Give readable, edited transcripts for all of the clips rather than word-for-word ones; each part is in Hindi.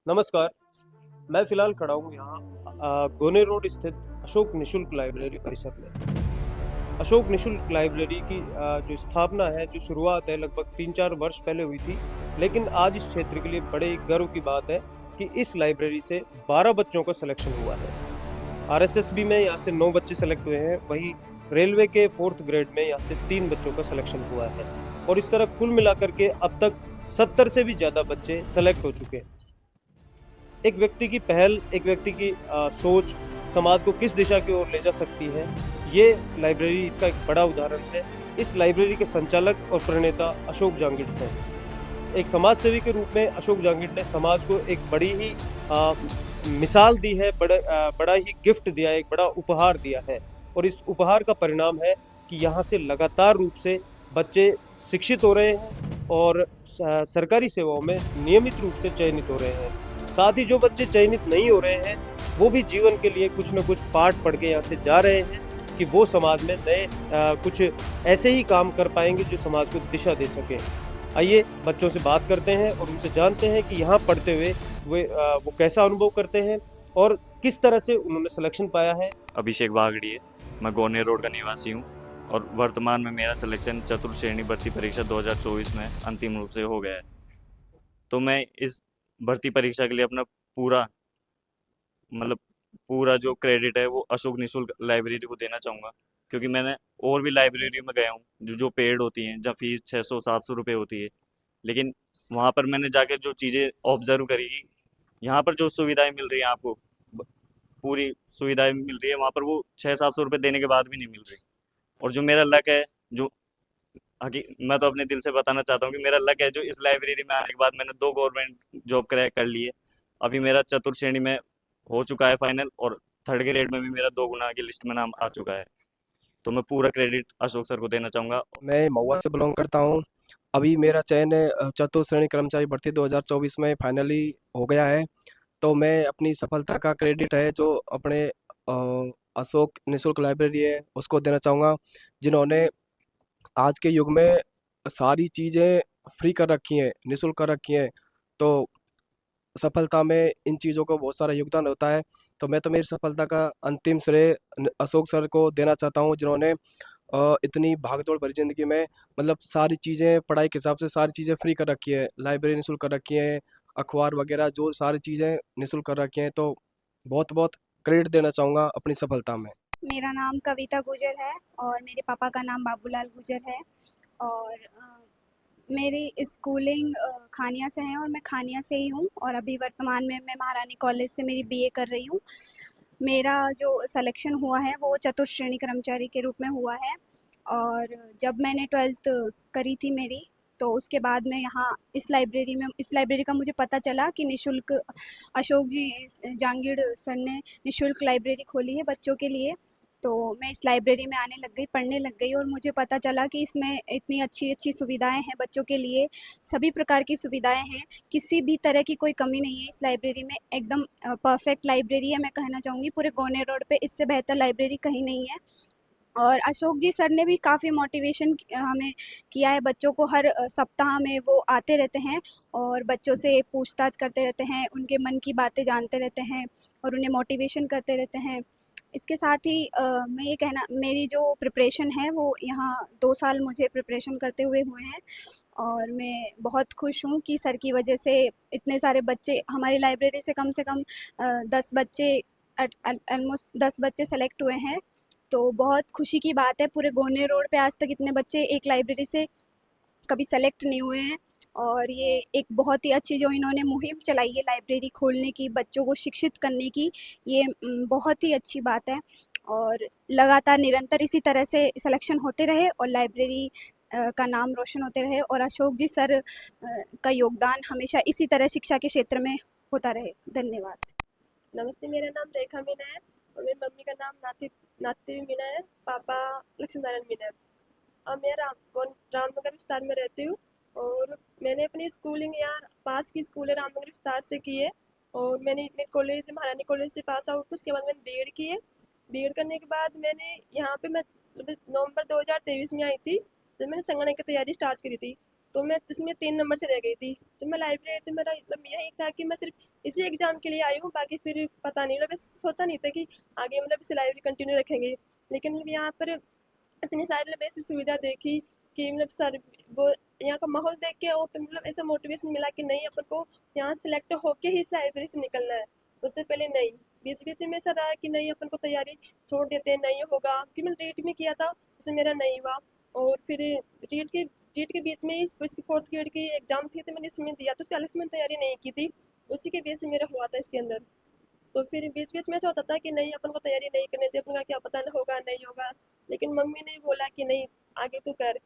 नमस्कार। मैं फ़िलहाल खड़ा हूँ यहाँ गोने रोड स्थित अशोक निशुल्क लाइब्रेरी परिसर में। अशोक निशुल्क लाइब्रेरी की जो स्थापना है, जो शुरुआत है लगभग 3-4 वर्ष पहले हुई थी। लेकिन आज इस क्षेत्र के लिए बड़े ही गर्व की बात है कि इस लाइब्रेरी से 12 बच्चों का सिलेक्शन हुआ है। आरएसएसबी में यहाँ से 9 बच्चे सेलेक्ट हुए हैं, वहीं रेलवे के 4th ग्रेड में यहाँ से 3 बच्चों का सिलेक्शन हुआ है। और इस तरह कुल मिलाकर के अब तक 70 से भी ज़्यादा बच्चे सेलेक्ट हो चुके हैं। एक व्यक्ति की पहल, एक व्यक्ति की सोच समाज को किस दिशा की ओर ले जा सकती है, ये लाइब्रेरी इसका एक बड़ा उदाहरण है। इस लाइब्रेरी के संचालक और प्रणेता अशोक जांगिड़ हैं। एक समाज सेवी के रूप में अशोक जांगिड़ ने समाज को एक बड़ी ही मिसाल दी है, बड़ा ही गिफ्ट दिया है, एक बड़ा उपहार दिया है। और इस उपहार का परिणाम है कि यहाँ से लगातार रूप से बच्चे शिक्षित हो रहे हैं और सरकारी सेवाओं में नियमित रूप से चयनित हो रहे हैं। साथ ही जो बच्चे चयनित नहीं हो रहे हैं, वो भी जीवन के लिए कुछ न कुछ पाठ पढ़ के यहाँ से जा रहे हैं कि वो समाज में नए कुछ ऐसे ही काम कर पाएँगे जो समाज को दिशा दे सकें। आइए बच्चों से बात करते हैं और उनसे जानते हैं कि यहाँ पढ़ते हुए वो कैसा अनुभव करते हैं और किस तरह से उन्होंने सिलेक्शन पाया है। अभिषेक बागड़िए। मैं गोने रोड का निवासी हूँ और वर्तमान में मेरा सिलेक्शन चतुर्थ श्रेणी भर्ती परीक्षा 2024 में अंतिम रूप से हो गया है। तो मैं इस भर्ती परीक्षा के लिए अपना पूरा मतलब पूरा जो क्रेडिट है वो अशोक निशुल्क लाइब्रेरी को देना चाहूँगा, क्योंकि मैंने और भी लाइब्रेरी में गया हूँ जो जो पेड होती हैं, जहाँ फीस 600-700 रुपये होती है। लेकिन वहाँ पर मैंने जाके जो चीज़ें ऑब्जर्व करी, यहाँ पर जो सुविधाएं मिल रही हैं आपको, पूरी सुविधाएं मिल रही है, वहाँ पर वो 600-700 रुपये देने के बाद भी नहीं मिल रही। और जो मेरा लक है, जो मैं तो अपने दिल से बताना चाहता हूँ कि मेरा लक है, जो इस लाइब्रेरी में आने के बाद मैंने 2 गवर्नमेंट जॉब क्रैक कर ली है। अभी मेरा चतुर्थ श्रेणी में हो चुका है फाइनल, और 3rd ग्रेड में भी मेरा 2 गुना की लिस्ट में नाम आ चुका है। तो मैं पूरा क्रेडिट अशोक सर को देना चाहूँगा। मैं महुआ से बिलोंग करता हूँ। अभी मेरा चयन चतुर्थ श्रेणी कर्मचारी भर्ती 2024 में फाइनली हो गया है। तो मैं अपनी सफलता का क्रेडिट है जो अपने अशोक निशुल्क लाइब्रेरी है उसको देना चाहूँगा, जिन्होंने आज के युग में सारी चीज़ें फ्री कर रखी हैं, निःशुल्क कर रखी हैं। तो सफलता में इन चीज़ों का बहुत सारा योगदान होता है। तो मैं तो मेरी सफलता का अंतिम श्रेय अशोक सर को देना चाहता हूँ, जिन्होंने इतनी भागदौड़ भरी ज़िंदगी में मतलब सारी चीज़ें पढ़ाई के हिसाब से सारी चीज़ें फ्री कर रखी है, लाइब्रेरी निःशुल्क कर रखी है, अखबार वगैरह जो सारी चीज़ें निःशुल्क कर रखी हैं। तो बहुत बहुत क्रेडिट देना चाहूँगा अपनी सफलता में। मेरा नाम कविता गुजर है और मेरे पापा का नाम बाबूलाल गुजर है। और मेरी स्कूलिंग खानिया से है और मैं खानिया से ही हूँ और अभी वर्तमान में मैं महारानी कॉलेज से मेरी बीए कर रही हूँ। मेरा जो सिलेक्शन हुआ है वो चतुर्थ श्रेणी कर्मचारी के रूप में हुआ है। और जब मैंने 12th करी थी मेरी, तो उसके बाद मैं यहाँ इस लाइब्रेरी का मुझे पता चला कि निःशुल्क अशोक जी जांगिड़ सर ने निःशुल्क लाइब्रेरी खोली है बच्चों के लिए। तो मैं इस लाइब्रेरी में आने लग गई, पढ़ने लग गई और मुझे पता चला कि इसमें इतनी अच्छी-अच्छी सुविधाएँ हैं बच्चों के लिए, सभी प्रकार की सुविधाएँ हैं, किसी भी तरह की कोई कमी नहीं है इस लाइब्रेरी में, एकदम परफ़ेक्ट लाइब्रेरी है मैं कहना चाहूँगी। पूरे गोने रोड पे इससे बेहतर लाइब्रेरी कहीं नहीं है। और अशोक जी सर ने भी काफ़ी मोटिवेशन हमें किया है, बच्चों को हर सप्ताह में वो आते रहते हैं और बच्चों से पूछताछ करते रहते हैं, उनके मन की बातें जानते रहते हैं और उन्हें मोटिवेशन करते रहते हैं। इसके साथ ही मैं ये कहना मेरी जो प्रिपरेशन है वो यहाँ 2 साल मुझे प्रिपरेशन करते हुए हुए हैं और मैं बहुत खुश हूँ कि सर की वजह से इतने सारे बच्चे हमारी लाइब्रेरी से कम 10 बच्चे ऑलमोस्ट 10 बच्चे सेलेक्ट हुए हैं। तो बहुत खुशी की बात है, पूरे गोने रोड पे आज तक इतने बच्चे एक लाइब्रेरी से कभी सेलेक्ट नहीं हुए हैं। और ये एक बहुत ही अच्छी जो इन्होंने मुहिम चलाई है लाइब्रेरी खोलने की, बच्चों को शिक्षित करने की, ये बहुत ही अच्छी बात है। और लगातार निरंतर इसी तरह से सिलेक्शन होते रहे और लाइब्रेरी का नाम रोशन होते रहे और अशोक जी सर का योगदान हमेशा इसी तरह शिक्षा के क्षेत्र में होता रहे। धन्यवाद। नमस्ते, मेरा नाम रेखा मीना है और मेरी मम्मी का नाम नाती मीना है, पापा लक्ष्मी नारायण मीना है। और मैं रामनगर विस्तार में रहती हूँ और मैंने अपनी स्कूलिंग यहाँ पास की स्कूल है रामनगर विस्तार से की है। और मैंने कॉलेज महारानी कॉलेज से पास आउट, उसके बाद मैंने बीएड की है। बीएड करने के बाद मैंने यहाँ पे मैं नवंबर 2023 में आई थी, जब मैंने संगणक की तैयारी स्टार्ट करी थी। तो मैं इसमें 3 नंबर से रह गई थी। जब मैं लाइब्रेरी तो मेरा मतलब यही था कि मैं सिर्फ इसी एग्ज़ाम के लिए आई हूँ, बाकी फिर पता नहीं, मतलब सोचा नहीं था कि आगे मतलब इसे लाइब्रेरी कंटिन्यू रखेंगे। लेकिन मतलब यहाँ पर इतनी सारी मतलब ऐसी सुविधा देखी कि मतलब सर वो यहाँ का माहौल देख के और मतलब ऐसा मोटिवेशन मिला कि नहीं, अपन को यहाँ सेलेक्ट होके ही इस लाइब्रेरी से निकलना है, उससे पहले नहीं। बीच बीच में ऐसा रहा कि नहीं, अपन को तैयारी छोड़ देते हैं, नहीं होगा, कि मैंने रीट में किया था, उससे मेरा नहीं हुआ। और फिर रीट के बीच में ही इसकी 4th ग्रेड की एग्ज़ाम थी, तो मैंने इसमें दिया, तो उसके अलग से मैंने तैयारी नहीं की थी, उसी के बेस से मेरा हुआ था इसके अंदर। तो फिर बीच-बीच में ऐसा होता था कि नहीं, अपन को तैयारी नहीं करनी चाहिए, अपन का क्या पता होगा, नहीं होगा। लेकिन मम्मी ने बोला कि नहीं, आगे तू कर,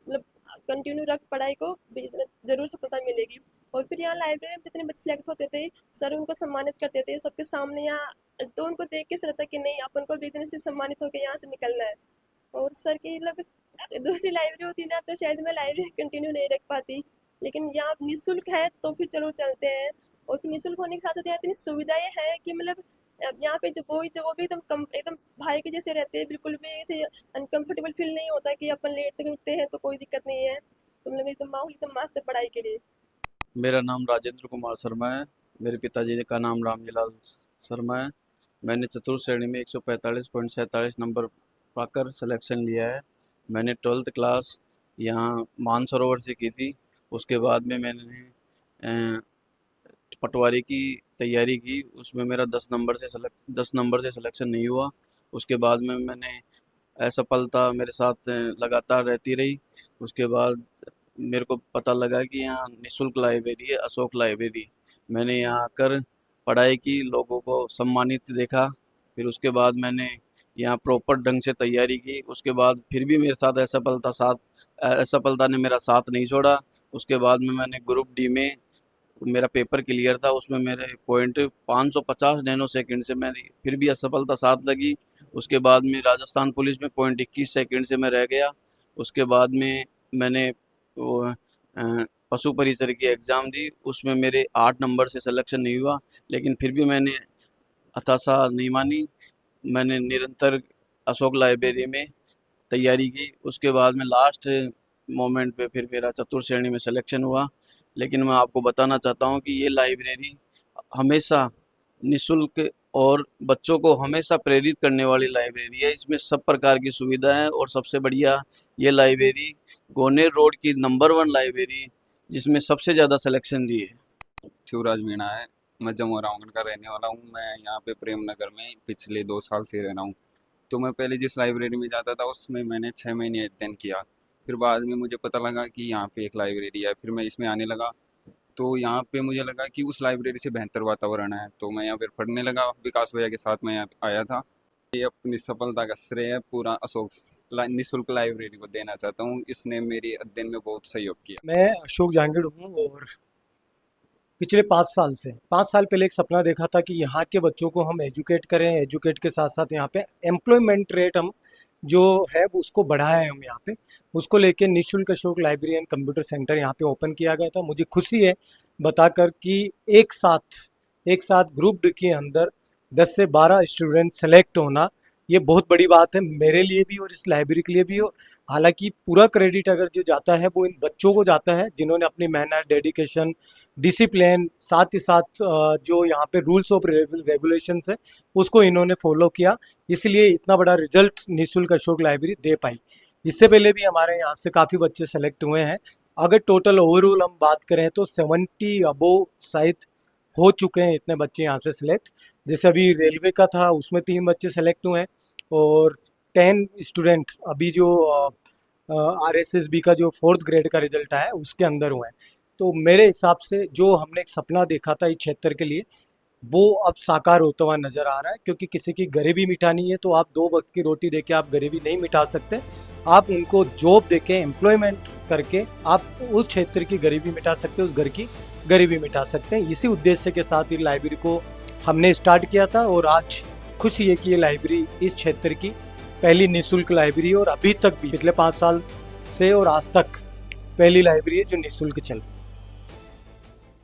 मतलब कंटिन्यू रख पढ़ाई को, बीच में ज़रूर सफलता मिलेगी। और फिर यहाँ लाइब्रेरी में जितने बच्चे सेलेक्ट होते थे, सर उनको सम्मानित करते थे सबके सामने यहाँ, तो उनको देख के ऐसा लगता कि नहीं, अपन को भी इतने से सम्मानित होकर यहाँ से निकलना है। और सर की मतलब दूसरी लाइब्रेरी होती ना, तो शायद मैं लाइब्रेरी कंटिन्यू नहीं रख पाती, लेकिन यहाँ निःशुल्क है तो फिर चलो चलते हैं। और फिर निःशुल्क होने के साथ साथ यहाँ इतनी सुविधाएं हैं कि मतलब यहाँ पे जो भी एकदम भाई के जैसे रहते हैं, बिल्कुल भी ऐसे अनकंफर्टेबल फील नहीं होता कि अपन लेट तक रुकते हैं तो कोई दिक्कत नहीं है, तो मतलब एकदम माहौल एकदम मस्त है पढ़ाई के लिए। मेरा नाम राजेंद्र कुमार शर्मा है। मेरे पिताजी का नाम रामजीलाल शर्मा है। मैंने चतुर्थ श्रेणी में 145.47 नंबर पाकर सिलेक्शन लिया है। मैंने 12th क्लास यहाँ मानसरोवर से की थी। उसके बाद में मैंने पटवारी की तैयारी की, उसमें मेरा 10 नंबर से सिलेक्शन नहीं हुआ। उसके बाद में मैंने असफलता मेरे साथ लगातार रहती रही। उसके बाद मेरे को पता लगा कि यहाँ निःशुल्क लाइब्रेरी है, अशोक लाइब्रेरी। मैंने यहाँ आकर पढ़ाई की, लोगों को सम्मानित देखा। फिर उसके बाद मैंने यहाँ प्रॉपर ढंग से तैयारी की। उसके बाद फिर भी मेरे साथ असफलता ने मेरा साथ नहीं छोड़ा। उसके बाद में मैंने ग्रुप डी में मेरा पेपर क्लियर था, उसमें मेरे पॉइंट 550 नैनो सेकंड से मेरी फिर भी असफलता साथ लगी। उसके बाद में राजस्थान पुलिस में पॉइंट 21 सेकंड से मैं रह गया। उसके बाद में मैंने वो पशु परिचर की एग्ज़ाम दी, उसमें मेरे 8 नंबर से सिलेक्शन नहीं हुआ, लेकिन फिर भी मैंने हताशा नहीं मानी। मैंने निरंतर अशोक लाइब्रेरी में तैयारी की। उसके बाद में लास्ट मोमेंट पे फिर मेरा चतुर्थ श्रेणी में सिलेक्शन हुआ। लेकिन मैं आपको बताना चाहता हूँ कि ये लाइब्रेरी हमेशा निःशुल्क और बच्चों को हमेशा प्रेरित करने वाली लाइब्रेरी है। इसमें सब प्रकार की सुविधा है और सबसे बढ़िया ये लाइब्रेरी गोनेर रोड की नंबर 1 लाइब्रेरी, जिसमें सबसे ज़्यादा सिलेक्शन दी है। शिवराज मीणा है। मैं जम्मू रामगढ़ का रहने वाला हूँ। मैं यहाँ पे प्रेम नगर में पिछले 2 साल से रह रहा हूँ। तो मैं पहले जिस लाइब्रेरी में जाता था उसमें मैंने 6 महीने अध्ययन किया। फिर बाद में मुझे पता लगा कि यहाँ पे एक लाइब्रेरी है, फिर मैं इसमें आने लगा। तो यहाँ पे मुझे लगा कि उस लाइब्रेरी से बेहतर वातावरण है, तो मैं यहाँ पर पढ़ने लगा। विकास भैया के साथ मैं यहाँ आया था। ये अपनी सफलता का श्रेय पूरा अशोक निःशुल्क लाइब्रेरी को देना चाहता हूँ। इसने मेरे अध्ययन में बहुत सहयोग किया। मैं अशोक जहांगीर हूँ और पिछले 5 साल पहले एक सपना देखा था कि यहाँ के बच्चों को हम एजुकेट करें, एजुकेट के साथ साथ यहाँ पे एम्प्लॉयमेंट रेट हम जो है वो उसको बढ़ाएं हम यहाँ पे। उसको लेके निःशुल्क Ashok library and computer centre यहाँ पे ओपन किया गया था। मुझे खुशी है बताकर कि एक साथ ग्रुप डी के अंदर 10 से 12 स्टूडेंट सेलेक्ट होना ये बहुत बड़ी बात है मेरे लिए भी और इस लाइब्रेरी के लिए भी। और हालांकि पूरा क्रेडिट अगर जो जाता है वो इन बच्चों को जाता है जिन्होंने अपनी मेहनत, डेडिकेशन, डिसिप्लिन, साथ ही साथ जो यहाँ पे रूल्स ऑफ रेगुलेशंस है उसको इन्होंने फॉलो किया, इसलिए इतना बड़ा रिजल्ट निःशुल्क अशोक लाइब्रेरी दे पाई। इससे पहले भी हमारे यहाँ से काफ़ी बच्चे सेलेक्ट हुए हैं। अगर टोटल ओवरऑल हम बात करें तो 70 अबोव शायद हो चुके हैं इतने बच्चे यहाँ से सिलेक्ट। जैसे अभी रेलवे का था उसमें 3 बच्चे सेलेक्ट हुए हैं और 10 स्टूडेंट अभी जो RSSB का जो 4th ग्रेड का रिजल्ट आया है उसके अंदर हुए हैं। तो मेरे हिसाब से जो हमने एक सपना देखा था इस क्षेत्र के लिए वो अब साकार होता हुआ नज़र आ रहा है, क्योंकि किसी की गरीबी मिटानी है तो आप 2 वक्त की रोटी देके आप गरीबी नहीं मिटा सकते। आप उनको जॉब देके, एम्प्लॉयमेंट करके आप उस क्षेत्र की गरीबी मिटा सकते, उस घर की गरीबी मिटा सकते हैं। इसी उद्देश्य के साथ ये लाइब्रेरी को हमने स्टार्ट किया था और आज खुशी है कि ये लाइब्रेरी इस क्षेत्र की पहली निःशुल्क लाइब्रेरी और अभी तक भी पिछले 5 साल से और आज तक पहली लाइब्रेरी है जो निःशुल्क चल रही है।